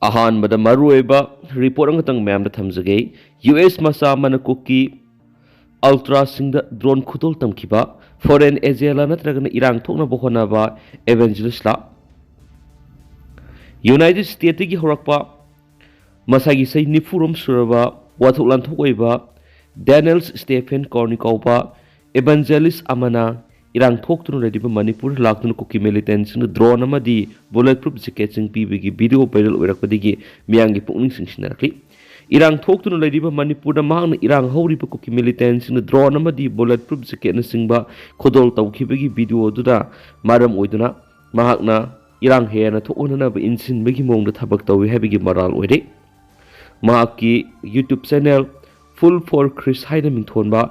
ꯑꯍꯥꯟꯕꯗ ꯃꯔꯨꯑꯣꯏꯕ ꯔꯤꯄꯣꯔꯠ ꯑꯃꯇꯪ ꯃꯌꯥꯝꯗ ꯊꯝꯖꯒꯦ US ꯃꯆꯥ ꯑꯃꯅ ꯀꯨꯀꯤ ꯑꯜꯇ꯭ꯔꯥꯁꯤꯡꯗ ꯗ꯭ꯔꯣꯟ ꯈꯨꯗꯣꯜ ꯇꯝꯈꯤꯕ ꯐꯣꯔꯦꯟ ꯑꯦꯖꯦꯟꯠꯂ ꯅꯠꯇ꯭ꯔꯒꯅ ꯏꯔꯥꯡ ꯊꯣꯛꯅꯕ ꯍꯣꯠꯅꯕ ꯑꯦꯚꯦꯟꯖꯦꯂꯤꯁꯠꯂ ꯌꯨꯅꯥꯏꯇꯦꯗ ꯁ꯭ꯇꯦꯠꯇꯒꯤ ꯍꯧꯔꯛꯄ ꯃꯁꯥꯒꯤ ꯆꯍꯤ 90 ꯁꯨꯔꯕ ꯋꯥꯊꯣꯛ ꯂꯥꯟꯊꯣꯛ ꯑꯣꯏꯕ ꯗꯦꯅꯤꯌꯦꯜ ꯁ꯭ꯇꯦꯐꯦꯟ ꯀꯣꯔꯅꯤ ꯀꯧꯕ ꯑꯦꯚꯦꯟꯖꯦꯂꯤꯁꯠ ꯑꯃꯅ ꯏꯔꯥꯡ ꯊꯣꯛꯇꯨꯅ ꯂꯩꯔꯤꯕ ꯃꯅꯤꯄꯨꯔ ꯂꯥꯛꯇꯨꯅ ꯀꯨꯀꯤ ꯃꯤꯂꯤꯇꯦꯟꯠꯁꯤꯡꯅ ꯗ꯭ꯔꯣꯟ ꯑꯃꯗꯤ ꯕꯨꯂꯦꯠ ꯄ꯭ꯔꯨꯐ ꯖꯦꯀꯦꯠꯁꯤꯡ ꯄꯤꯕꯒꯤ ꯚꯤꯗꯤꯑꯣ ꯚꯥꯏꯔꯦꯜ ꯑꯣꯏꯔꯛꯄꯗꯒꯤ ꯃꯤꯌꯥꯝꯒꯤ ꯄꯨꯛꯅꯤꯡ ꯆꯤꯡꯁꯤꯟꯅꯔꯛꯂꯤ ꯏꯔꯥꯡ ꯊꯣꯛꯇꯨꯅ ꯂꯩꯔꯤꯕ ꯃꯅꯤꯄꯨꯔꯗ ꯃꯍꯥꯛꯅ ꯏꯔꯥꯡ ꯍꯧꯔꯤꯕ ꯀꯨꯀꯤ ꯃꯤꯂꯤꯇꯦꯟꯠꯁꯤꯡꯅ ꯗ꯭ꯔꯣꯟ ꯑꯃꯗꯤ ꯕꯨꯂꯦꯠ ꯄ꯭ꯔꯨꯐ ꯖꯦꯀꯦꯠꯅꯆꯤꯡꯕ ꯈꯨꯗꯣꯜ ꯇꯧꯈꯤꯕꯒꯤ ꯚꯤꯗꯤꯑꯣ ꯑꯗꯨꯗ ꯃꯔꯝ ꯑꯣꯏꯗꯨꯅ ꯃꯍꯥꯛꯅ ꯏꯔꯥꯡ ꯍꯦꯟꯅ ꯊꯣꯛꯍꯟꯅꯕ ꯏꯟꯁꯤꯟꯕꯒꯤ ꯃꯑꯣꯡꯗ ꯊꯕꯛ ꯇꯧꯏ ꯍꯥꯏꯕꯒꯤ ꯃꯔꯥꯜ ꯑꯣꯏꯔꯦ ꯃꯍꯥꯛꯀꯤ ꯌꯨꯇ꯭ꯌꯨꯕ ꯆꯦꯅꯦꯜ ꯐꯨꯜ ꯐꯣꯔ ꯈ꯭ꯔꯤꯁ ꯍꯥꯏꯅ ꯃꯤꯡꯊꯣꯟꯕ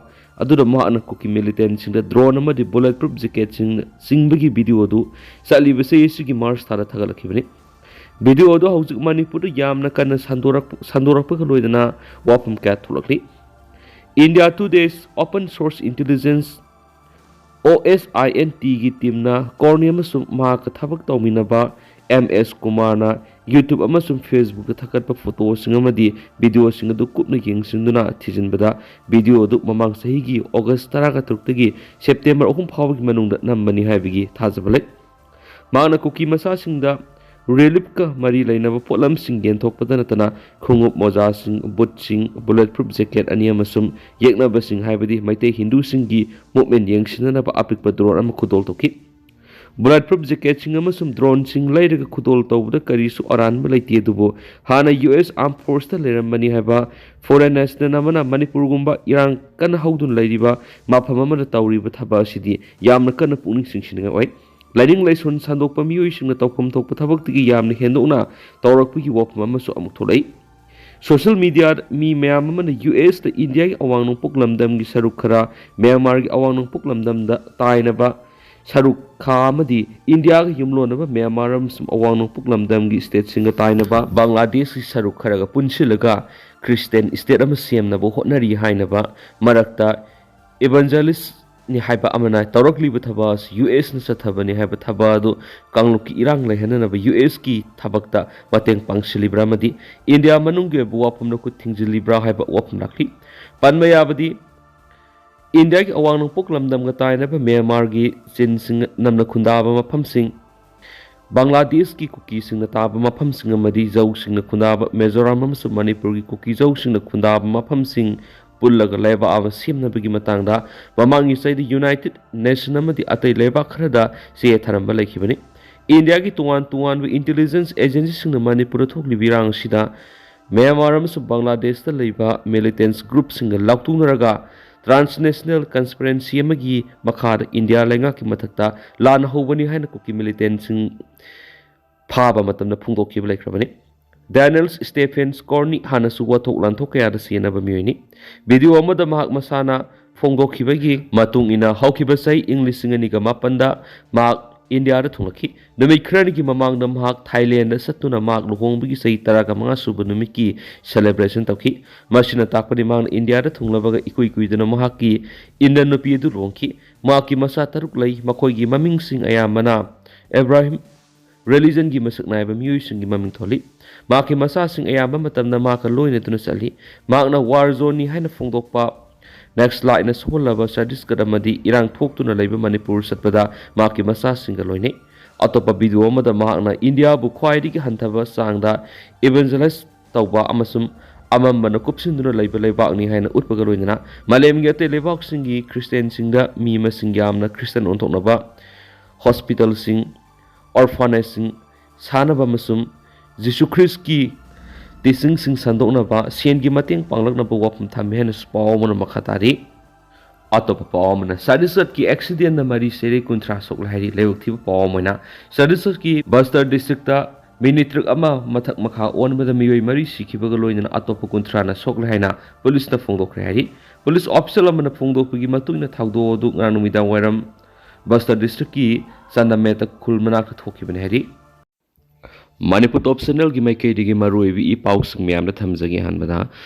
ꯑꯗꯨꯗ ꯃꯍꯥꯛꯅ ꯀꯨꯀꯤ ꯃꯤꯂꯤꯇꯦꯟꯠꯁꯤꯡꯗ ꯗ꯭ꯔꯣꯟ ꯑꯃꯗꯤ ꯕꯨꯂꯦꯠ ꯄ꯭ꯔꯨꯐ ꯖꯦꯀꯦꯠꯁꯤꯡ ꯆꯤꯡꯕꯒꯤ ꯚꯤꯗꯤꯑꯣ ꯑꯗꯨ ꯆꯠꯂꯤꯕ ꯆꯍꯤ ꯑꯁꯤꯒꯤ ꯃꯥꯔꯆ ꯊꯥꯗ ꯊꯥꯒꯠꯂꯛꯈꯤꯕꯅꯤ ꯚꯤꯗꯤꯑꯣ ꯑꯗꯨ ꯍꯧꯖꯤꯛ ꯃꯅꯤꯄꯨꯔꯗ ꯌꯥꯝꯅ ꯀꯟꯅ ꯁꯟꯗꯣꯔꯛꯄꯒ ꯂꯣꯏꯅꯅ ꯋꯥꯐꯝ ꯀꯌꯥ ꯊꯣꯛꯂꯛꯂꯤ ꯏꯟꯗꯤꯌꯥ ꯇꯨꯗꯦꯁ ꯑꯣꯄꯟ ꯁꯣꯔꯁ ꯏꯟꯇꯦꯂꯤꯖꯦꯟꯁ OSINTꯒꯤ ꯇꯤꯝꯅ ꯀꯣꯔꯅꯤ ꯑꯃꯁꯨꯡ ꯃꯍꯥꯛꯀ ꯊꯕꯛ ꯇꯧꯃꯤꯟꯅꯕ MS ꯀꯨꯃꯥꯔꯅ ꯌꯨꯇ꯭ꯌꯨꯕ ꯑꯃꯁꯨꯡ ꯐꯦꯁꯕꯨꯛꯇ ꯊꯥꯒꯠꯄ ꯐꯣꯇꯣꯁꯤꯡ ꯑꯃꯗꯤ ꯚꯤꯗꯤꯑꯣꯁꯤꯡ ꯑꯗꯨ ꯀꯨꯞꯅ ꯌꯦꯡꯁꯤꯟꯗꯨꯅ ꯊꯤꯖꯤꯟꯕꯗ ꯚꯤꯗꯤꯑꯣ ꯑꯗꯨ ꯃꯃꯥꯡ ꯆꯍꯤꯒꯤ ꯑꯣꯒꯁꯠ 13ꯇꯒꯤ ꯁꯦꯞꯇꯦꯝꯕꯔ 3 ꯐꯥꯎꯕꯒꯤ ꯃꯅꯨꯡꯗ ꯅꯝꯕꯅꯤ ꯍꯥꯏꯕꯒꯤ ꯊꯥꯖꯕ ꯂꯩ ꯃꯍꯥꯛꯅ ꯀꯨꯀꯤ ꯃꯆꯥꯁꯤꯡꯗ ꯔꯤꯂꯤꯐꯀ ꯃꯔꯤ ꯂꯩꯅꯕ ꯄꯣꯠꯂꯝꯁꯤꯡ ꯌꯦꯟꯊꯣꯛꯄꯗ ꯅꯠꯇꯅ ꯈꯣꯡꯎꯞ ꯃꯣꯖꯥꯁꯤꯡ ꯕꯨꯠꯁꯤꯡ ꯕꯨꯂꯦꯠ ꯄ꯭ꯔꯨꯐ ꯖꯦꯀꯦꯠ ꯑꯅꯤ ꯑꯃꯁꯨꯡ ꯌꯦꯛꯅꯕꯁꯤꯡ ꯍꯥꯏꯕꯗꯤ ꯃꯩꯇꯩ ꯍꯤꯟꯗꯨꯁꯤꯡꯒꯤ ꯃꯨꯞꯃꯦꯟ ꯌꯦꯡꯁꯤꯟꯅꯅꯕ ꯑꯄꯤꯛꯄ ꯗ꯭ꯔꯣꯟ ꯑꯃ ꯈꯨꯗꯣꯜ ꯇꯧꯈꯤ ꯕꯨꯂꯦꯠ ꯄ꯭ꯔꯨꯐ ꯖꯦꯀꯦꯠꯁꯤꯡ ꯑꯃꯁꯨꯡ ꯗ꯭ꯔꯣꯟꯁꯤꯡ ꯂꯩꯔꯒ ꯈꯨꯗꯣꯜ ꯇꯧꯕꯗ ꯀꯔꯤꯁꯨ ꯑꯔꯥꯟꯕ ꯂꯩꯇꯦ ꯑꯗꯨꯕꯨ ꯍꯥꯟꯅ US ꯑꯥꯔꯝ ꯐꯣꯔꯁꯇ ꯂꯩꯔꯝꯕꯅꯤ ꯍꯥꯏꯕ ꯐꯣꯔꯦꯟ ꯅꯦꯁꯅꯦꯜ ꯑꯃꯅ ꯃꯅꯤꯄꯨꯔꯒꯨꯝꯕ ꯏꯔꯥꯡ ꯀꯟꯅ ꯍꯧꯗꯨꯅ ꯂꯩꯔꯤꯕ ꯃꯐꯝ ꯑꯃꯗ ꯇꯧꯔꯤꯕ ꯊꯕꯛ ꯑꯁꯤꯗꯤ ꯌꯥꯝꯅ ꯀꯟꯅ ꯄꯨꯛꯅꯤꯡ ꯆꯤꯡꯁꯤꯟꯅꯤꯡꯉꯥꯏ ꯑꯣꯏ ꯂꯥꯏꯅꯤꯡ ꯂꯥꯏꯁꯣꯟ ꯁꯟꯗꯣꯛꯄ ꯃꯤꯑꯣꯏꯁꯤꯡꯅ ꯇꯧꯐꯝ ꯊꯣꯛꯄ ꯊꯕꯛꯇꯒꯤ ꯌꯥꯝꯅ ꯍꯦꯟꯗꯣꯛꯅ ꯇꯧꯔꯛꯄꯒꯤ ꯋꯥꯐꯝ ꯑꯃꯁꯨ ꯑꯃꯨꯛ ꯊꯣꯛꯂꯛꯏ ꯁꯣꯁꯤꯌꯦꯜ ꯃꯤꯗꯤꯌꯥꯗ ꯃꯤ ꯃꯌꯥꯝ ꯑꯃꯅ USꯇ ꯏꯟꯗꯤꯌꯥꯒꯤ ꯑꯋꯥꯡ ꯅꯣꯡꯄꯣꯛ ꯂꯝꯗꯝꯒꯤ ꯁꯔꯨꯛ ꯈꯔ ꯃ꯭ꯌꯥꯟꯃꯥꯔꯒꯤ ꯑꯋꯥꯡ ꯅꯣꯡꯄꯣꯛ ꯂꯝꯗꯝꯗ ꯇꯥꯏꯅꯕ ꯁꯔꯨꯛ ꯈꯥ ꯑꯃꯗꯤ ꯏꯟꯗꯤꯌꯥꯒ ꯌꯨꯝꯂꯣꯟꯅꯕ ꯃ꯭ꯌꯥꯟꯃꯥꯔ ꯑꯃꯁꯨꯡ ꯑꯋꯥꯡ ꯅꯣꯡꯄꯣꯛ ꯂꯝꯗꯝꯒꯤ ꯁ꯭ꯇꯦꯠꯁꯤꯡꯒ ꯇꯥꯏꯅꯕ ꯕꯪꯒ꯭ꯂꯥꯗꯦꯁꯀꯤ ꯁꯔꯨꯛ ꯈꯔꯒ ꯄꯨꯟꯁꯤꯜꯂꯒ ꯈ꯭ꯔꯤꯁꯇꯤꯌꯟ ꯁ꯭ꯇꯦꯠ ꯑꯃ ꯁꯦꯝꯅꯕ ꯍꯣꯠꯅꯔꯤ ꯍꯥꯏꯅꯕ ꯃꯔꯛꯇ ꯏꯚꯥꯟꯖꯦꯂꯤꯁꯠꯅꯤ ꯍꯥꯏꯕ ꯑꯃꯅ ꯇꯧꯔꯛꯂꯤꯕ ꯊꯕꯛ ꯑꯁꯤ USꯅ ꯆꯠꯊꯕꯅꯤ ꯍꯥꯏꯕ ꯊꯕꯛ ꯑꯗꯨ ꯀꯥꯡꯂꯨꯞꯀꯤ ꯏꯔꯥꯡ ꯂꯩꯍꯟꯅꯅꯕ USꯀꯤ ꯊꯕꯛꯇ ꯃꯇꯦꯡ ꯄꯥꯡꯁꯤꯜꯂꯤꯕ꯭ꯔꯥ ꯑꯃꯗꯤ ꯏꯟꯗꯤꯌꯥ ꯃꯅꯨꯡꯒꯤ ꯑꯣꯏꯕ ꯋꯥꯐꯝꯗ ꯈꯨꯠ ꯊꯤꯡꯖꯤꯜꯂꯤꯕ꯭ꯔꯥ ꯍꯥꯏꯕ ꯋꯥꯐꯝ ꯂꯥꯛꯂꯤ ꯄꯟꯕ ꯌꯥꯕꯗꯤ ꯏꯟꯗꯤꯌꯥꯒꯤ ꯑꯋꯥꯡ ꯅꯣꯡꯄꯣꯛ ꯂꯝꯗꯝꯒ ꯇꯥꯏꯅꯕ ꯃ꯭ꯌꯥꯟꯃꯥꯔꯒꯤ ꯆꯤꯟꯁꯤꯡ ꯅꯝꯅ ꯈꯨꯟꯗꯥꯕ ꯃꯐꯝꯁꯤꯡ ꯕꯪꯒ꯭ꯂꯥꯗꯦꯁꯀꯤ ꯀꯨꯀꯤꯁꯤꯡꯅ ꯇꯥꯕ ꯃꯐꯝꯁꯤꯡ ꯑꯃꯗꯤ ꯖꯧꯁꯤꯡꯅ ꯈꯨꯟꯗꯥꯕ ꯃꯤꯖꯣꯔꯥꯝ ꯑꯃꯁꯨꯡ ꯃꯅꯤꯄꯨꯔꯒꯤ ꯀꯨꯀꯤ ꯖꯧꯁꯤꯡꯅ ꯈꯨꯟꯗꯥꯕ ꯃꯐꯝꯁꯤꯡ ꯄꯨꯜꯂꯒ ꯂꯩꯕꯥꯛ ꯑꯃ ꯁꯦꯝꯅꯕꯒꯤ ꯃꯇꯥꯡꯗ ꯃꯃꯥꯡꯒꯤ ꯆꯍꯤꯗ ꯌꯨꯅꯥꯏꯇꯦꯗ ꯅꯦꯁꯟ ꯑꯃꯗꯤ ꯑꯇꯩ ꯂꯩꯕꯥꯛ ꯈꯔꯗ ꯆꯦ ꯊꯔꯝꯕ ꯂꯩꯈꯤꯕꯅꯤ ꯏꯟꯗꯤꯌꯥꯒꯤ ꯇꯣꯉꯥꯟ ꯇꯣꯉꯥꯟꯕ ꯏꯟꯇꯦꯂꯤꯖꯦꯟꯁ ꯑꯦꯖꯦꯟꯁꯤꯁꯤꯡꯅ ꯃꯅꯤꯄꯨꯔꯗ ꯊꯣꯛꯂꯤꯕ ꯏꯔꯥꯡ ꯑꯁꯤꯗ ꯃ꯭ꯌꯥꯟꯃꯥꯔ ꯑꯃꯁꯨꯡ ꯕꯪꯒ꯭ꯂꯥꯗꯦꯁꯇ ꯂꯩꯕ ꯃꯤꯂꯤꯇꯦꯟꯠꯁ ꯒ꯭ꯔꯨꯞꯁꯤꯡꯒ ꯂꯥꯎꯊꯣꯛꯅꯔꯒ ꯇ꯭ꯔꯥꯟꯁꯅꯦꯁꯅꯦꯜ ꯀꯟꯁꯄꯤꯔꯦꯟꯁꯤ ꯑꯃꯒꯤ ꯃꯈꯥꯗ ꯏꯟꯗꯤꯌꯥ ꯂꯩꯉꯥꯛꯀꯤ ꯃꯊꯛꯇ ꯂꯥꯟ ꯍꯧꯕꯅꯤ ꯍꯥꯏꯅ ꯀꯨꯀꯤ ꯃꯤꯂꯤꯇꯦꯟꯠꯁꯤꯡ ꯐꯥꯕ ꯃꯇꯝꯗ ꯐꯣꯡꯗꯣꯛꯈꯤꯕ ꯂꯩꯈ꯭ꯔꯕꯅꯤ ꯗꯦꯅꯤꯌꯦꯜ ꯁ꯭ꯇꯦꯐꯦꯟ ꯀꯣꯔꯅꯤ ꯍꯥꯟꯅꯁꯨ ꯋꯥꯊꯣꯛ ꯂꯥꯟꯊꯣꯛ ꯀꯌꯥꯗ ꯆꯦꯟꯅꯕ ꯃꯤꯑꯣꯏꯅꯤ ꯚꯤꯗꯤꯑꯣ ꯑꯃꯗ ꯃꯍꯥꯛ ꯃꯁꯥꯅ ꯐꯣꯡꯗꯣꯛꯈꯤꯕꯒꯤ ꯃꯇꯨꯡ ꯏꯟꯅ ꯍꯧꯈꯤꯕ ꯆꯍꯤ ꯏꯪ 2007ꯗ ꯃꯍꯥꯛ ꯏꯟꯗꯤꯌꯥꯗ ꯊꯨꯡꯂꯛꯈꯤ ꯅꯨꯃꯤꯠ ꯈꯔꯅꯤꯒꯤ ꯃꯃꯥꯡꯗ ꯃꯍꯥꯛ ꯊꯥꯏꯂꯦꯟꯗ ꯆꯠꯇꯨꯅ ꯃꯍꯥꯛ ꯂꯨꯍꯣꯡꯕꯒꯤ ꯆꯍꯤ 15 ꯁꯨꯕ ꯅꯨꯃꯤꯠꯀꯤ ꯁꯦꯂꯦꯕ꯭ꯔꯦꯁꯟ ꯇꯧꯈꯤ ꯃꯁꯤꯅ ꯇꯥꯛꯄꯗꯤ ꯃꯍꯥꯛꯅ ꯏꯟꯗꯤꯌꯥꯗ ꯊꯨꯡꯂꯕꯒ ꯏꯀꯨꯏ ꯀꯨꯏꯗꯅ ꯃꯍꯥꯛꯀꯤ ꯏꯟꯗꯤꯌꯟ ꯅꯨꯄꯤ ꯑꯗꯨ ꯂꯨꯍꯣꯡꯈꯤ ꯃꯍꯥꯛꯀꯤ ꯃꯆꯥ 6 ꯂꯩ ꯃꯈꯣꯏꯒꯤ ꯃꯃꯤꯡꯁꯤꯡ ꯑꯌꯥꯝꯕꯅ ꯑꯦꯕ꯭ꯔꯥꯍꯤꯝ ꯔꯤꯂꯤꯖꯟꯒꯤ ꯃꯁꯛ ꯅꯥꯏꯕ ꯃꯤꯑꯣꯏꯁꯤꯡꯒꯤ ꯃꯃꯤꯡ ꯊꯣꯜꯂꯤ ꯃꯍꯥꯛꯀꯤ ꯃꯆꯥꯁꯤꯡ ꯑꯌꯥꯝꯕ ꯃꯇꯝꯗ ꯃꯍꯥꯛꯀ ꯂꯣꯏꯅꯗꯨꯅ ꯆꯠꯂꯤ ꯃꯍꯥꯛꯅ ꯋꯥꯔ ꯖꯣꯟꯅꯤ ꯍꯥꯏꯅ ꯐꯣꯡꯗꯣꯛꯄ ꯅꯦꯛꯁꯂꯥꯏꯠꯅ ꯁꯣꯛꯍꯜꯂꯕ ꯆꯠꯇꯤꯁꯒꯔ ꯑꯃꯗꯤ ꯏꯔꯥꯡ ꯊꯣꯛꯇꯨꯅ ꯂꯩꯕ ꯃꯅꯤꯄꯨꯔ ꯆꯠꯄꯗ ꯃꯍꯥꯛꯀꯤ ꯃꯆꯥꯁꯤꯡꯒ ꯂꯣꯏꯅꯩ ꯑꯇꯣꯞꯄ ꯚꯤꯗꯤꯑꯣ ꯑꯃꯗ ꯃꯍꯥꯛꯅ ꯏꯟꯗꯤꯌꯥꯕꯨ ꯈ꯭ꯋꯥꯏꯗꯒꯤ ꯍꯟꯊꯕ ꯆꯥꯡꯗ ꯏꯚꯥꯟꯖꯦꯂꯥꯏꯖ ꯇꯧꯕ ꯑꯃꯁꯨꯡ ꯑꯃꯝꯕꯅ ꯀꯨꯞꯁꯤꯟꯗꯨꯅ ꯂꯩꯕ ꯂꯩꯕꯥꯛꯅꯤ ꯍꯥꯏꯅ ꯎꯠꯄꯒ ꯂꯣꯏꯅꯅ ꯃꯥꯂꯦꯝꯒꯤ ꯑꯇꯩ ꯂꯩꯕꯥꯛꯁꯤꯡꯒꯤ ꯈ꯭ꯔꯤꯁꯇꯤꯌꯟꯁꯤꯡꯗ ꯃꯤ ꯃꯁꯤꯡ ꯌꯥꯝꯅ ꯈ꯭ꯔꯤꯁꯇꯤꯌꯟ ꯑꯣꯟꯊꯣꯛꯅꯕ ꯍꯣꯁꯄꯤꯇꯥꯜꯁꯤꯡ ꯑꯣꯔꯐꯥꯅꯦꯖꯁꯤꯡ ꯁꯥꯅꯕ ꯑꯃꯁꯨꯡ ꯖꯤꯁꯨ ꯈ꯭ꯔꯤꯁꯀꯤ ꯇꯤꯆꯤꯡꯁꯤꯡ ꯁꯟꯗꯣꯛꯅꯕ ꯁꯦꯟꯒꯤ ꯃꯇꯦꯡ ꯄꯥꯡꯂꯛꯅꯕ ꯋꯥꯐꯝ ꯊꯝꯃꯤ ꯍꯥꯏꯅꯁꯨ ꯄꯥꯎ ꯑꯃꯅ ꯃꯈꯥ ꯇꯥꯔꯤ ꯑꯇꯣꯞꯄ ꯄꯥꯎ ꯑꯃꯅ ꯆꯠꯇꯤꯁꯒꯔꯒꯤ ꯑꯦꯛꯁꯤꯗꯦꯟꯗ ꯃꯔꯤ ꯆꯩꯔꯦ 30 ꯁꯣꯛꯂꯦ ꯍꯥꯏꯔꯤ ꯂꯥꯏꯕꯛ ꯊꯤꯕ ꯄꯥꯎ ꯑꯃ ꯑꯣꯏꯅ ꯆꯠꯇꯤꯁꯒꯔꯒꯤ ꯕꯁꯇꯔ ꯗꯤꯁꯇ꯭ꯔꯤꯛꯇ ꯃꯤꯅꯤ ꯇ꯭ꯔꯛ ꯑꯃ ꯃꯊꯛ ꯃꯈꯥ ꯑꯣꯟꯕꯗ ꯃꯤꯑꯣꯏ 4 ꯁꯤꯈꯤꯕꯒ ꯂꯣꯏꯅꯅ ꯑꯇꯣꯞꯄ 30ꯅ ꯁꯣꯛꯂꯦ ꯍꯥꯏꯅ ꯄꯨꯂꯤꯁꯅ ꯐꯣꯡꯗꯣꯛꯈ꯭ꯔꯦ ꯍꯥꯏꯔꯤ ꯄꯨꯂꯤꯁ ꯑꯣꯐꯤꯁꯤꯌꯦꯜ ꯑꯃꯅ ꯐꯣꯡꯗꯣꯛꯄꯒꯤ ꯃꯇꯨꯡ ꯏꯟꯅ ꯊꯧꯗꯣꯛ ꯑꯗꯨ ꯉꯔꯥꯡ ꯅꯨꯃꯤꯗꯥꯡ ꯋꯥꯏꯔꯝ ꯕꯁꯇꯔ ꯗꯤꯁꯇ꯭ꯔꯤꯛꯀꯤ ꯆꯟꯗꯃꯦꯇ ꯈꯨꯜ ꯃꯅꯥꯛꯇ ꯊꯣꯛꯈꯤꯕꯅꯤ ꯍꯥꯏꯔꯤ ꯃꯅꯤꯄꯨꯔ ꯇꯣꯞ ꯆꯦꯅꯦꯜꯒꯤ ꯃꯥꯏꯀꯩꯗꯒꯤ ꯃꯔꯨꯑꯣꯏꯕ ꯏ ꯄꯥꯎꯁꯤꯡ ꯃꯌꯥꯝꯗ ꯊꯝꯖꯒꯦ ꯑꯍꯥꯟꯕꯗ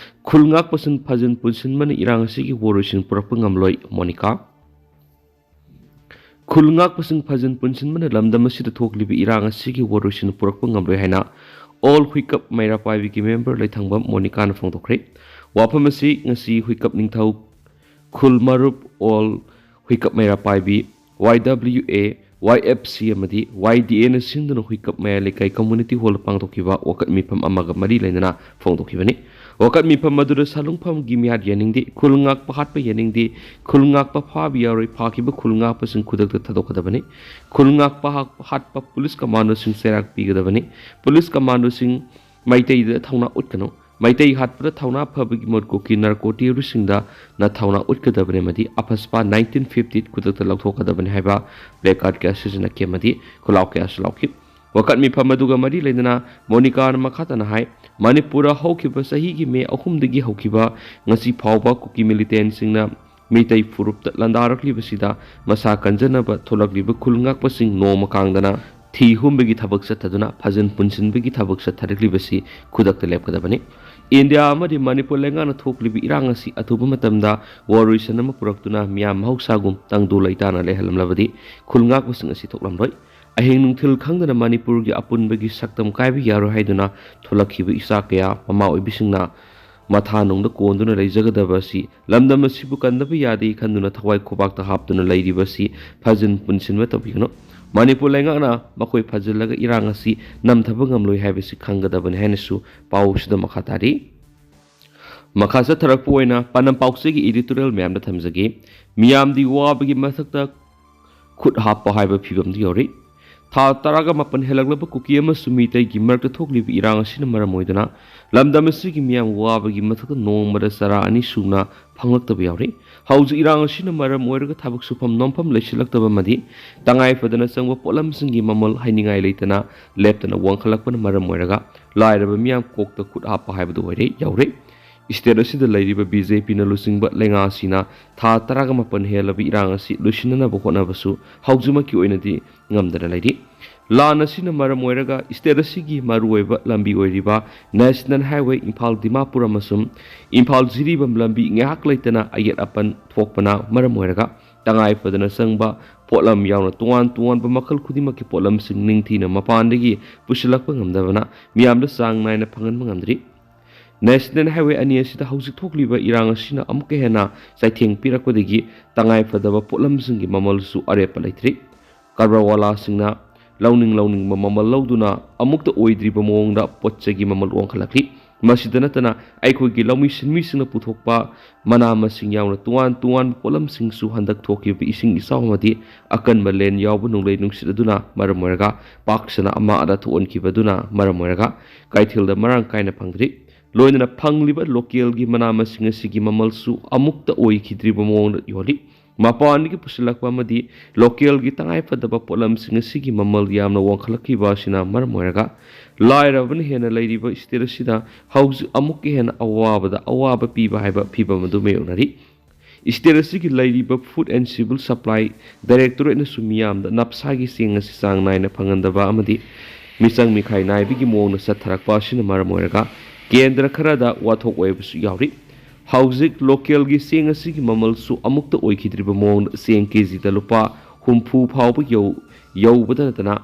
ꯈꯨꯜ ꯉꯥꯛꯄꯁꯤꯡ ꯐꯥꯖꯤꯟ ꯄꯨꯟꯁꯤꯟꯕꯅ ꯏꯔꯥꯡ ꯑꯁꯤꯒꯤ ꯋꯥꯔꯣꯏꯁꯤꯟ ꯄꯨꯔꯛꯄ ꯉꯝꯂꯣꯏ ꯃꯣꯅꯤꯀꯥ ꯈꯨꯜ ꯉꯥꯛꯄꯁꯤꯡ ꯐꯥꯖꯤꯟ ꯄꯨꯟꯁꯤꯟꯕꯅ ꯂꯝꯗꯝ ꯑꯁꯤꯗ ꯊꯣꯛꯂꯤꯕ ꯏꯔꯥꯡ ꯑꯁꯤꯒꯤ ꯋꯥꯔꯣꯏꯁꯤꯟ ꯄꯨꯔꯛꯄ ꯉꯝꯂꯣꯏ ꯍꯥꯏꯅ all huikap maira paibi ki member laithangba Monica na phongtokre waphamasi ngasi huikap ningthau khul marup all huikap maira paibi YWA YFC amadi YDA na sinduna huikap maya lekai community hall pangtokiba wakat mipam amaga mari lainana phongtokibani wakat mipam madura salungpham gi mihat yaningdi khulngak pahat pa yaningdi khulngak pa phabi yauri phakiba khulngak pa sing khudak ta thadokadabani khulngak pa hat pa police commando sing serak pigadabani police commando sing maitai da thauna utkano maitai hat pa thauna phabagi mod ko ki narcotic rusingda na thauna utkadabani madi apaspa 1950 khudak ta laukthokadabani haiba black card ka sijna ke madi khulaw ka aslauki wakat mi phamaduga mari leidana Monica makhatana hai Manipura haukiba sahi gi me ahumdagi haukiba ngasi phawba kuki militant singna mitai furup landarakli basida masa kanjana ba tholakli ba khulngak pasing no makangdana thi humbagi thabak sathaduna phajan punsinbagi thabak satharakli basi khudak lepkadabani India amadi Manipur lengana thokli bi irang asi athuba matamda waruisan ama puraktuna miyam hausagum tangdu laitana lehalamlabadi khulngak pasing asi thoklamroi ahing nungthil khangdana Manipur gi apunbagi saktam kaibi yaro haiduna tholakhiba isa kaya mama oibisingna matha nungda konduna leijagadaba si lamdam asibu kandaba yadi khanduna thawai khobak ta haptuna leiribasi phajin punsinwa tabigno Manipur lengana makoi phajillaga irang asi namthaba ngamloi haibasi khangadabani hainasu pawsida makhatari makhasa tharakpu oina panam pawse gi editorial ma'am da thamjage miyam di wabagi mathakta khut happa haiba phibam di yori tha taraga mapan helaglaba kuki ama sumitai gi marta thokli bi irang asina maramoidana lamdam asigi miyam wabagi mathaka nongmada sara ani suna phanglakta yauri hauju irang asina maramoiraga thabak sufam nompham leisilaktaba madi tangai fadana sangwa polam singi mamal hainingai leitana leptana wangkhalakpana maramoiraga lairaba miyam kokta khut happa haibadu oire yauri State asida lairiba BJP na lusingba lenga asina tha taraga mapan helabi irang asi lusinana bokona basu haujuma ki oinadi ngamdana lairi lan asina maram oiraga state asigi maruoiba lambi oiriba National Highway Imphal Dimapur amasum Imphal Jiribam lambi ngahak leitana ayat apan thokpana maram oiraga tangai fadana sangba potlam yauna tuan ba makal khudima ki potlam sing ningthina mapandagi pusilakpa ngamdabana miyamda sang naina phangan mangamdri National Highway ani asida hausi thokliba irang asina amuke hena saitheng pirakwadagi tangai fadaba potlam singi mamal su arepa leitri karrawala singna launing mamal lauduna amukta oidriba mongda potchagi mamal wangkhalakli masida natana aikhogi laumi sinmi singna puthokpa mana masing yauna tuan potlam sing su handak thokiba ising isawmadi akan malen yawbu nunglei nungsidaduna maramoraga paksana ama ada thonkibaduna maramoraga kaithilda marang kaina phangdri loinana phangliba local gi manama singa sigi mamalsu amukta oi khidriba mong yoli mapani gi pusilakwa madi local gi tangai fadaba polam singa sigi mamal yamna wangkhalaki basina marmoiraga lairaban hena leiriba stirasida hauzu amukki hena awaba piba haiba piba madu meunari stirasigi leiriba food and civil supply directorate na sumiyam da napsagi singa sisang naina phangandaba amadi misang mikhai naibigi mong na satharakpa sina marmoiraga Kendra Karada wathok oibsu yauri hauzik local gi seng asigi mamal su amukta oikhidriba mong seng kg da lupa humpu phawba yau badanatana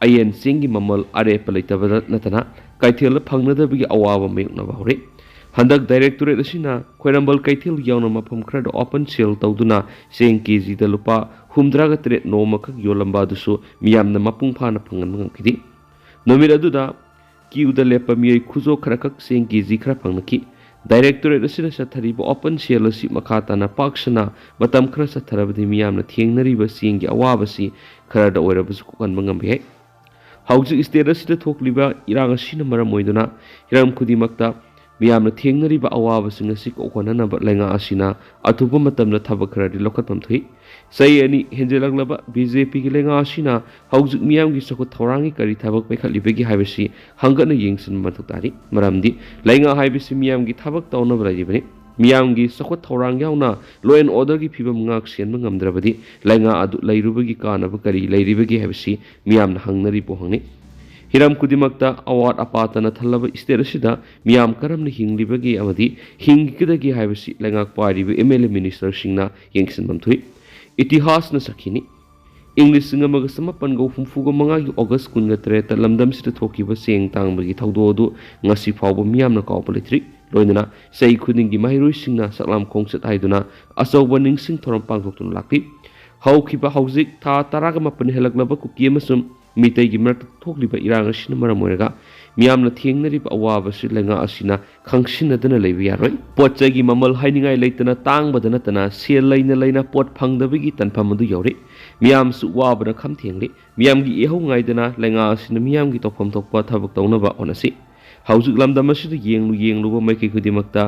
ayen sengi mamal are palaitaba natana kaithel phangnadabigi awaba mayukna bahore handak directorate asina khoirambal kaithel yauna mafam khara open sale tawduna seng kg da lupa humdraga tret nomakak yolamba dusu miyamna mapung phana phangan ngamkidi nomira duda Kiuda lepa miyai khuzo kharakak seng kg khara phangnaki directorate asina sathariba open sale asi makhatana paksana matam khara satharabadi miyamna thengnariba sengi awabasi khara da oirabasu kokan mangambe hauju state asida thokliba irang asina maram oiduna hiram khudimakta miyamna thengnariba awabasi ngasi kokonana ba lenga asina atuba matamna thaba khara di lokatpam thui sai ani henjelaglaba BJP gi lenga asina hauju miyam gi sako thorangi kari thabak pekhalibegi haibasi hangana yengsin mathutari maramdi lenga haibasi miyam gi thabak tawna barajibani miyam gi sako thorang yauna law and order gi phibam ngak sen mangamdrabadi lenga adu leirubagi kanaba kari leiribagi haibasi miyamna hangnari bo hangni hiram kudimakta award apatana thalaba state asida miyam karamna hinglibagi amadi hingkidagi haibasi lengak paribi MLA minister singna yengsin mamthui itihas na sakhini English singa samapan go humfuga mangai August kunga treta lamdam sida thokiba seng tangbagi thawdo ngasi fawba miyamna kawpalitri loinana sei khudingi mahiroi singna saklam khongsat haiduna asawba ningsing thoram pangthokton lakti hawkhiba hawzik tha taraga mapan helaklaba kuki amasum mitai gi marak thokliba irang asina maramoiraga miyamna thengnariba awaba silenga asina khangsinadana leibi yaroi potchagi mamal hainingai leitana tangbadana tana sel leina pot phangdabagi tanphamadu yori miyam su wabana kham thengli miyam gi ehau ngaidana lenga asina miyam gi tokpham thokpa thabak tawnaba onasi haujuk lamdam asida yenglu maikei khudimakta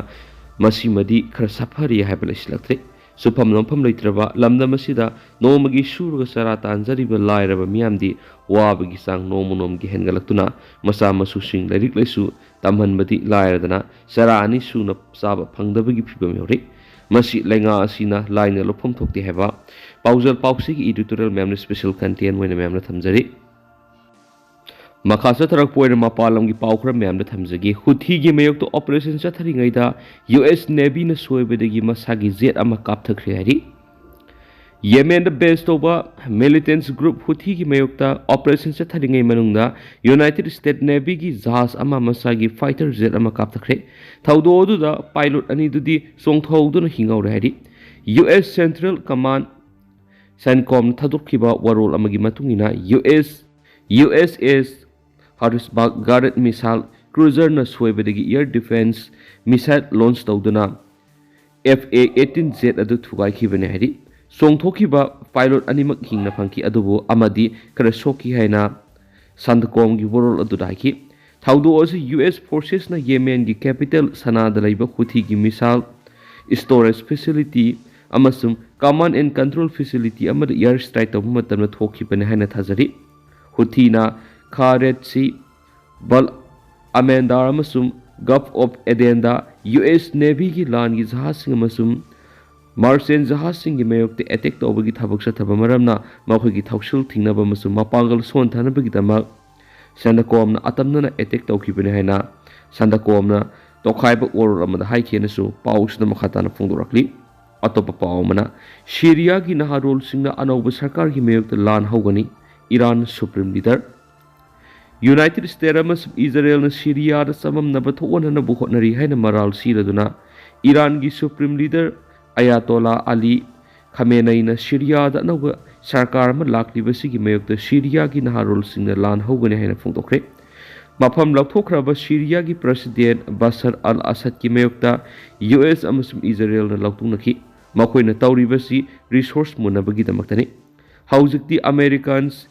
masimadi khara safari haibala islaktre supam lampham leitraba lamdam asida nomagi shuruga sara tanjariba lairaba miyamdi wabagi sang nomunomgi hengalaktuna masa masu sing lairik laisu tamhanbadi lairadana sara ani suna saba phangdabagi phibam yori masi lenga asina laina lopham thokti heba paujal pausigi editorial memna special content moina memna thamjari makasa tarak poina mapalam gi paukra memna thamjagi huthi gi mayok to operation chathari ngaida US Navy na soibedagi masagi jet ama kapthakri hari Yemen the best over militants group Houthi ki mayokta operation chathari ngai manungda United States Navy gi jahaz ama masagi fighter jet ama kapthakre thawdo odu da pilot ani dudi songthawduna hingaure hari US Central Command CENTCOM thadukhiba warol amagi matungina USS Harrisburg Guarded Missile Cruiser na soibedagi air defense missile launch tawduna FA-18 jet adu thugai khibane hari songthokiba pilot animak hingna phangki adubu amadi kara soki haina sandkom gi worol adu daiki thawdo osi US forces na Yemen gi capital Sanaa da laiba Houthi gi missile storage facility amasum command and control facility amada air strike tabu matamna thokibane haina thajari Houthi na Kharet Sea Bal Amandar amasum Gulf of Aden da US Navy gi lan gi jahaz sing amasum Marsen jahasing gi mayok te attack tawbagi thabak sathaba maramna makhogi thawsil thingnaba masu mapangal son thanabagi damak sandakom na atamna attack tawkhibane haina sandakom na tokhaiba or amada haikena su pausna makhatana phungdurakli atopa paumana Syria gi naharol singna anauba sarkar gi mayok te lan hawgani Iran supreme leader United States amas Israel na Syria da samam na bathona na buhotnari haina maral siraduna Iran gi supreme leader Ayatollah Ali Khamenei na Syria da nawa sarkar ma laklibasigi mayokta Syria gi naharol singna lan hawgani haina phungtokre mafam laukthokraba Syria gi president Bashar al-Assad ki mayokta US amasum Israel na lauktungnaki makoina tawribasi resource munabagi damaktani haujikti Americans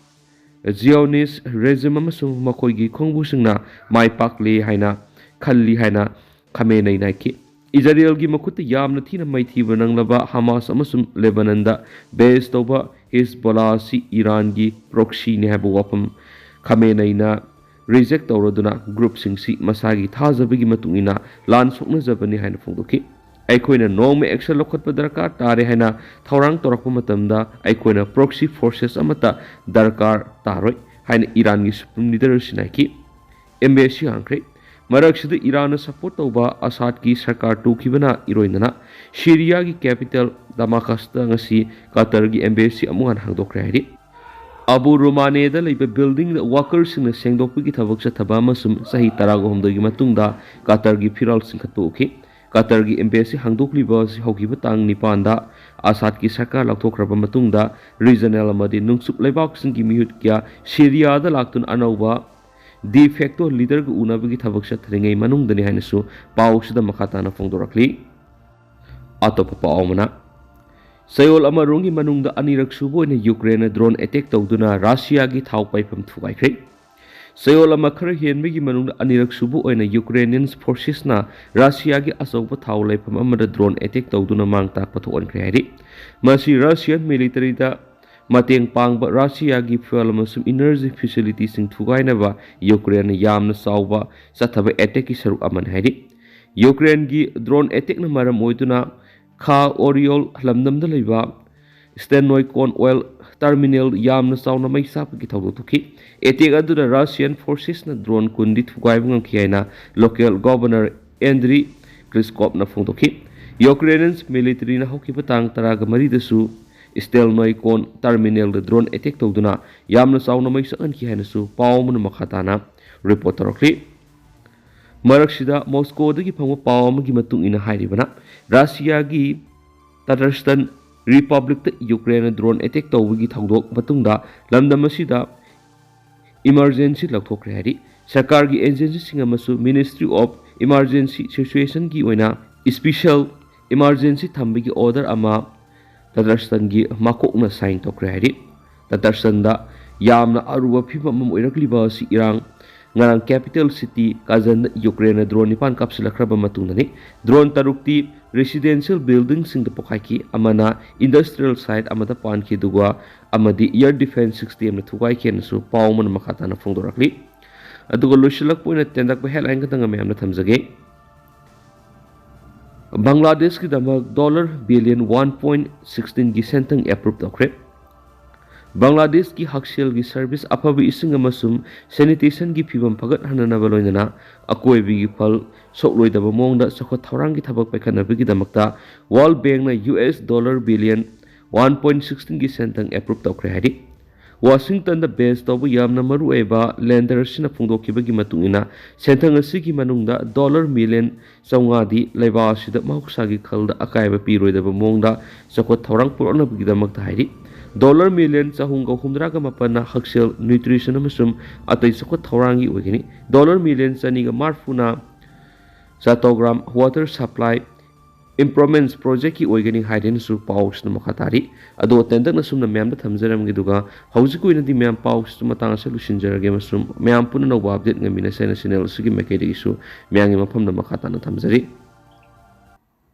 Zionist regime amasum makoigi khongbusingna maipakle haina khalli haina Khamenei naiki Israel gi makut yamna thina maithiba nanglaba Hamas amasum Lebanon da base toba Hezbollah si Iran gi proxy ne habu wapam Khamenei na reject tawraduna group sing si masagi thajabagi matungina lan sokna jabani haina phungdoki aikoina nongme action lokhatpa darkar tare haina thorang torakpa matamda aikoina proxy forces amata darkar taroi haina Iran gi supreme leader sinaki embassy hankre Maraksida Iran support tauba Assad ki sarkar tukibana iroinana Syria ki capital Damascus ngasi Qatar ki embassy amungan hangdokre hari Abu Rumane da leiba building da workers sing sengdokpi ki thabak sa thaba masum sahi tarago homdo gi matungda Qatar ki firal sing khatuki Qatar ki embassy hangdokliba si hokiba tang nipanda Assad ki sarkar laktokraba matungda regional amadi nungsup leibak sing ki mihut kya Syria da laktun anauba de facto leader gu unabagi thabak sa thringai manung dani hainasu pausida makhatana phongdorakli atopa paumana sayol amarongi manungda anirak subo ne Ukraine drone attack tawduna Russia gi thau paipam thugaikre sayol ama khara henbegi manungda anirak subo oina Ukrainian forces na Russia gi asawba thau laipam amada drone attack tawduna mang tak pathuan kre hari masi Russian military da mateng pangba Russia gi fuel amasum energy facility sing thugainaba Ukraine yamna sawba sathaba attack ki saru aman hari Ukraine gi drone attack na maram oiduna Kha Oriol lamdamda leiba Stenoy Con Oil terminal yamna sawna mai sap ki thawdo tukhi attack aduna Russian forces na drone kundi thugaibang khiaina local governor Andriy Kriskov na phongdokhi Ukrainian military na hoki patang taraga maridasu ꯏꯁꯇꯦꯜ ꯅꯣꯏꯀꯣꯟ ꯇꯔꯃꯤꯅꯦꯜꯗ drone attack ꯇꯧꯗꯨꯅ ꯌꯥꯝꯅ ꯆꯥꯎꯅ ꯃꯩ ꯁꯛꯍꯟꯈꯤ ꯍꯥꯏꯅꯁꯨ ꯄꯥꯎ ꯑꯃꯅ ꯃꯈꯥ ꯇꯥꯅ ꯔꯤꯄꯣꯔꯠ ꯇꯧꯔꯛꯂꯤ꯫ ꯃꯔꯛꯁꯤꯗ ꯃꯣꯁꯀꯣꯗꯒꯤ ꯐꯪꯕ ꯄꯥꯎ ꯑꯃꯒꯤ ꯃꯇꯨꯡ ꯏꯟꯅ ꯍꯥꯏꯔꯤꯕꯅ ꯔꯁꯤꯌꯥꯒꯤ ꯇꯇꯔꯁꯇꯟ ꯔꯤꯄꯕ꯭ꯂꯤꯛꯇ ꯌꯨꯀ꯭ꯔꯦꯟꯅ ꯗ꯭ꯔꯣꯟ ꯑꯦꯇꯦꯛ ꯇꯧꯕꯒꯤ ꯊꯧꯗꯣꯛ ꯃꯇꯨꯡꯗ ꯂꯝꯗꯝ ꯑꯁꯤꯗ ꯏꯃꯔꯖꯦꯟꯁꯤ ꯂꯧꯊꯣꯛꯈ꯭ꯔꯦ ꯍꯥꯏꯔꯤ꯫ ꯁꯔꯀꯥꯔꯒꯤ ꯑꯦꯖꯦꯟꯁꯤꯁꯤꯡ ꯑꯃꯁꯨꯡ ꯃꯤꯅꯤꯁꯇ꯭ꯔꯤ ꯑꯣꯐ ꯏꯃꯥꯔꯖꯦꯟꯁꯤ ꯁꯤꯆꯨꯑꯦꯁꯟꯒꯤ ꯑꯣꯏꯅ ꯁ꯭ꯄꯤꯁꯦꯜ ꯏꯃꯥꯔꯖꯦꯟꯁꯤ ꯊꯝꯕꯒꯤ ꯑꯣꯔꯗꯔ ꯑꯃ ꯇꯇꯔꯁꯇꯟꯒꯤ ꯃꯀꯣꯛꯅ ꯁꯥꯏꯟ ꯇꯧꯈ꯭ꯔꯦ ꯍꯥꯏꯔꯤ꯫ ꯇꯇꯔꯁꯇꯟꯗ ꯌꯥꯝꯅ ꯑꯔꯨꯕ ꯐꯤꯚꯝ ꯑꯃ ꯑꯣꯏꯔꯛꯂꯤꯕ ꯑꯁꯤ ꯏꯔꯥꯡ ꯉꯔꯥꯡ ꯀꯦꯄꯤꯇꯦꯜ ꯁꯤꯇꯤ ꯀꯥꯖꯟꯗ ꯌꯨꯀ꯭ꯔꯦꯟꯅ ꯗ꯭ꯔꯣꯟ 9 ꯀꯥꯞꯁꯤꯜꯂꯛꯈ꯭ꯔꯕ ꯃꯇꯨꯡꯗꯅꯤ꯫ ꯗ꯭ꯔꯣꯟ 6ꯇꯤ ꯔꯦꯁꯤꯗꯦꯟꯁꯤꯌꯦꯜ ꯕꯤꯜꯗꯤꯡꯁꯤꯡꯗ ꯄꯣꯈꯥꯏꯈꯤ, ꯑꯃꯅ ꯏꯟꯗꯁꯇ꯭ꯔꯤꯌꯦꯜ ꯁꯥꯏꯠ ꯑꯃꯗ ꯄꯥꯟꯈꯤ ꯑꯗꯨꯒ ꯑꯃꯗꯤ ꯏꯌꯔ ꯗꯤꯐꯦꯟꯁ ꯁꯤꯁꯇꯦꯝꯅ ꯊꯨꯒꯥꯏꯈꯤꯅꯁꯨ ꯄꯥꯎ ꯑꯃꯅ ꯃꯈꯥ ꯇꯥꯅ ꯐꯣꯡꯗꯣꯔꯛꯂꯤ꯫ ꯑꯗꯨꯒ ꯂꯣꯏꯁꯤꯜꯂꯛꯄ ꯑꯣꯏꯅ ꯇꯦꯟꯗꯛꯄ ꯍꯦꯗꯂꯥꯏꯟ ꯈꯛꯇꯪ ꯃꯌꯥꯝꯅ ꯊꯝꯖꯒꯦ꯫ ꯕꯪꯒ꯭ꯂꯥꯗꯦꯁꯀꯤꯗꯃꯛ ꯗꯣꯂꯔ ꯕꯤꯂꯤꯌꯟ 1.16ꯒꯤ ꯁꯦꯟꯊꯪ ꯑꯦꯄ꯭ꯔꯨꯞ ꯇꯧꯈ꯭ꯔꯦ꯫ ꯕꯪꯒ꯭ꯂꯥꯗꯦꯁꯀꯤ ꯍꯛꯁꯦꯜꯒꯤ ꯁꯔꯚꯤꯁ, ꯑꯐꯕ ꯏꯁꯤꯡ ꯑꯃꯁꯨꯡ ꯁꯦꯅꯤꯇꯦꯁꯟꯒꯤ ꯐꯤꯚꯝ ꯐꯒꯠꯍꯟꯅꯕ ꯂꯣꯏꯅꯅ ꯑꯀꯣꯏꯕꯒꯤ ꯐꯜ ꯁꯣꯛꯂꯣꯏꯗꯕ ꯃꯑꯣꯡꯗ ꯆꯥꯎꯈꯠ ꯊꯧꯔꯥꯡꯒꯤ ꯊꯕꯛ ꯄꯥꯏꯈꯠꯅꯕꯒꯤꯗꯃꯛꯇ ꯋꯥꯔꯜꯗ ꯕꯦꯡꯛꯅ ꯗꯣꯂꯔ ꯕꯤꯂꯤꯌꯟ 1.16ꯒꯤ ꯁꯦꯟꯊꯪ ꯑꯦꯄ꯭ꯔꯨꯞ ꯇꯧꯈ꯭ꯔꯦ ꯍꯥꯏꯔꯤ꯫ ꯋꯥꯁꯤꯡꯇꯟꯗ ꯕꯦꯖ ꯇꯧꯕ ꯌꯥꯝꯅ ꯃꯔꯨꯑꯣꯏꯕ ꯂꯦꯟꯗꯔ ꯑꯁꯤꯅ ꯐꯣꯡꯗꯣꯛꯈꯤꯕꯒꯤ ꯃꯇꯨꯡ ꯏꯟꯅ ꯁꯦꯟꯊꯪ ꯑꯁꯤꯒꯤ ꯃꯅꯨꯡꯗ ꯗꯣꯂꯔ ꯃꯤꯂꯤꯌꯟ 500ꯗꯤ ꯂꯩꯕꯥꯛ ꯑꯁꯤꯗ ꯃꯍꯧꯁꯥꯒꯤ ꯈꯜꯗ ꯑꯀꯥꯏꯕ ꯄꯤꯔꯣꯏꯗꯕ ꯃꯑꯣꯡꯗ ꯆꯥꯎꯈꯠ ꯊꯧꯔꯥꯡ ꯄꯨꯔꯛꯅꯕꯒꯤꯗꯃꯛꯇ ꯍꯥꯏꯔꯤ꯫ ꯗꯣꯂꯔ ꯃꯤꯂꯤꯌꯟ 468ꯅ ꯍꯛꯁꯦꯜ, ꯅ꯭ꯌꯨꯇ꯭ꯔꯤꯁꯟ ꯑꯃꯁꯨꯡ ꯑꯇꯩ ꯆꯥꯎꯈꯠ ꯊꯧꯔꯥꯡꯒꯤ ꯑꯣꯏꯒꯅꯤ꯫ ꯗꯣꯂꯔ ꯃꯤꯂꯤꯌꯟ 240ꯅ ꯆꯥꯇꯣꯒ꯭ꯔꯥꯝ ꯋꯥꯇꯔ ꯁꯄ꯭ꯂꯥꯏ ꯏꯝꯄ꯭ꯔꯨꯚꯃꯦꯟꯠ ꯄ꯭ꯔꯣꯖꯦꯛꯀꯤ ꯑꯣꯏꯒꯅꯤ ꯍꯥꯏꯗꯨꯅꯁꯨ ꯄꯥꯎꯁꯤꯅ ꯃꯈꯥ ꯇꯥꯔꯤ꯫ ꯑꯗꯣ ꯇꯦꯟꯇꯛꯅ ꯁꯨꯝꯅ ꯃꯌꯥꯝꯗ ꯊꯝꯖꯔꯝꯒꯦ ꯑꯗꯨꯒ ꯍꯧꯖꯤꯛꯀꯤ ꯑꯣꯏꯅꯗꯤ ꯃꯌꯥꯝ ꯄꯥꯎꯁꯤꯁꯨ ꯃꯇꯥꯡ ꯑꯁꯤ ꯂꯣꯏꯁꯤꯟꯖꯔꯒꯦ ꯑꯃꯁꯨꯡ ꯃꯌꯥꯝ ꯄꯨꯟꯅ ꯅꯧꯕ ꯑꯞꯗꯦꯠ ꯉꯝꯃꯤꯟꯅꯁꯦ ꯍꯥꯏꯅ ꯆꯦꯅꯦꯜ ꯑꯁꯤꯒꯤ ꯃꯥꯏꯀꯩꯗꯒꯤꯁꯨ ꯃꯌꯥꯝꯒꯤ ꯃꯐꯝꯗ ꯃꯈꯥ ꯇꯥꯅ ꯊꯝꯖꯔꯤ꯫